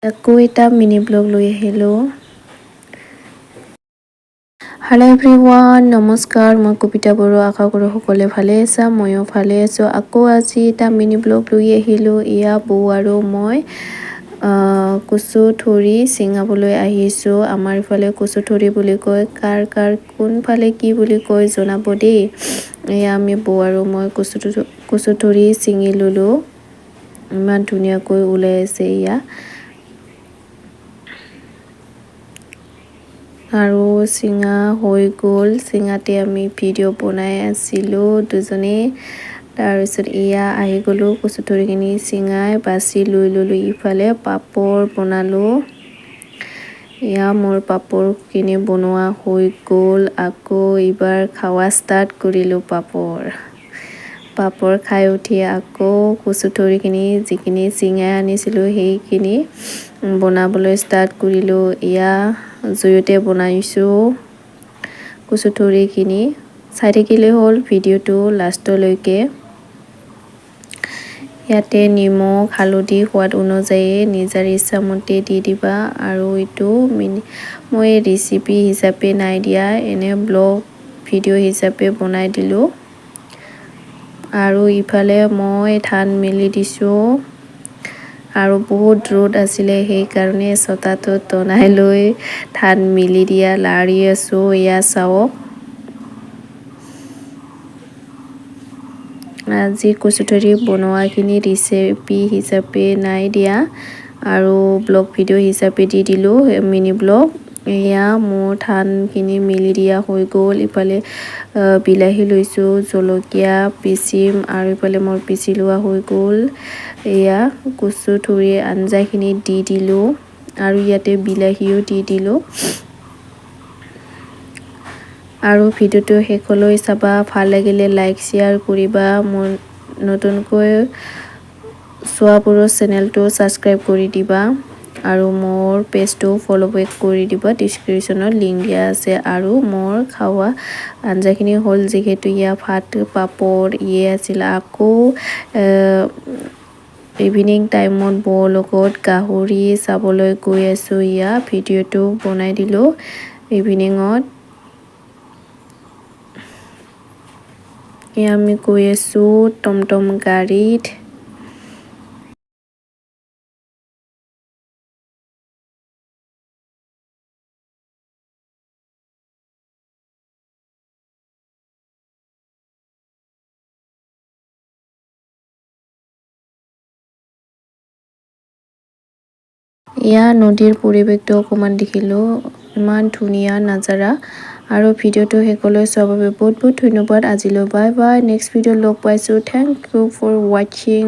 আকৌ এটা mini blog লৈ আহিলোঁ। হেল্ল' এভৰিৱান, নমস্কাৰ। মই কবিতা বড়ো। আশা কৰোঁ সকলোৱে ভালে আছা, ময়ো ভালে আছোঁ। আকৌ আজি এটা মিনি ব্লগ লৈ আহিলোঁ। এয়া বৌ আৰু মই কচু ঠুৰি ছিঙাবলৈ আহিছোঁ। আমাৰ ইফালে কচু ঠুৰি বুলি কয়, কাৰ কোনফালে কি বুলি কয় জনাব দেই। এয়া আমি বৌ আৰু মই কচু ঠুৰি ছিঙি ল'লোঁ। ইমান ধুনীয়াকৈ ওলাই আছে এয়া। আৰু চিঙা হৈ গ'ল। চিঙাতে আমি ভিডিঅ' বনাই আছিলোঁ দুজনে। তাৰপিছত এয়া আহি গ'লোঁ, কচু ঠুৰিখিনি চিঙাই বাছি লৈ ল'লোঁ। ইফালে পাপৰ বনালোঁ। এয়া মোৰ পাপৰখিনি বনোৱা হৈ গ'ল। আকৌ এইবাৰ খাৱা ষ্টাৰ্ট কৰিলোঁ পাপৰ খাই উঠি আকৌ কচু ঠুৰিখিনি যিখিনি চিঙাই আনিছিলোঁ সেইখিনি বনাবলৈ ষ্টাৰ্ট কৰিলোঁ। এয়া জুইতে বনাইছোঁ কচু ঠুৰিখিনি। চাই থাকিলে হ'ল ভিডিঅ'টো লাষ্টলৈকে। ইয়াতে নিমখ হালধি সোৱাদ অনুযায়ী নিজৰ ইচ্ছামতে দি দিবা। আৰু এইটো মই ৰেচিপি হিচাপে নাই দিয়া, এনে ব্লগ ভিডিঅ' হিচাপে বনাই দিলোঁ। আৰু ইফালে মই ধান মেলি দিছোঁ। আৰু বহুত ৰ'দ আছিলে, সেইকাৰণে ছটাটো টনাই লৈ ধান মেলি দিয়া লাৰি আছোঁ। এয়া চাওক, আজি কচু ঠুৰি বনোৱাখিনি ৰেচিপি হিচাপে নাই দিয়া, আৰু ব্লগ ভিডিঅ' হিচাপে দি দিলোঁ মিনি ব্লগ। এয়া মোৰ ধানখিনি মেলি দিয়া হৈ গ'ল। ইফালে বিলাহী লৈছোঁ, জলকীয়া পিচিম, আৰু ইফালে মোৰ পিচি লোৱা হৈ গ'ল। এয়া কচু ঠুৰি আঞ্জাখিনি দি দিলোঁ, আৰু ইয়াতে বিলাহীও দি দিলোঁ। আৰু ভিডিঅ'টো শেষলৈ চাবা। ভাল লাগিলে লাইক শ্বেয়াৰ কৰিবা। মোৰ নতুনকৈ চোৱাবোৰৰ চেনেলটো ছাবস্ক্ৰাইব কৰি দিবা, আৰু মোৰ পেজটো ফ'ল' বেক কৰি দিবা। ডিছক্ৰিপশ্যনত লিংক দিয়া আছে। আৰু মোৰ খাৱা আঞ্জাখিনি হ'ল, যিহেতু ইয়া ভাত পাপৰ ইয়ে আছিল। আকৌ ইভিনিং টাইমত বৌৰ লগত গাহৰি চাবলৈ গৈ আছোঁ। ইয়া ভিডিঅ'টো বনাই দিলোঁ ইভিনিঙত। এয়া আমি গৈ আছোঁ টমটম গাড়ীত। এয়া নদীৰ পৰিৱেশটো অকণমান দেখিলোঁ, ইমান ধুনীয়া নাজাৰা। আৰু ভিডিঅ'টো শেষলৈ চোৱাৰ বাবে বহুত ধন্যবাদ। আজিলৈ বাই বাই। নেক্সট ভিডিঅ'ত লগ পাইছোঁ। থেংক ইউ ফৰ ৱাচিং।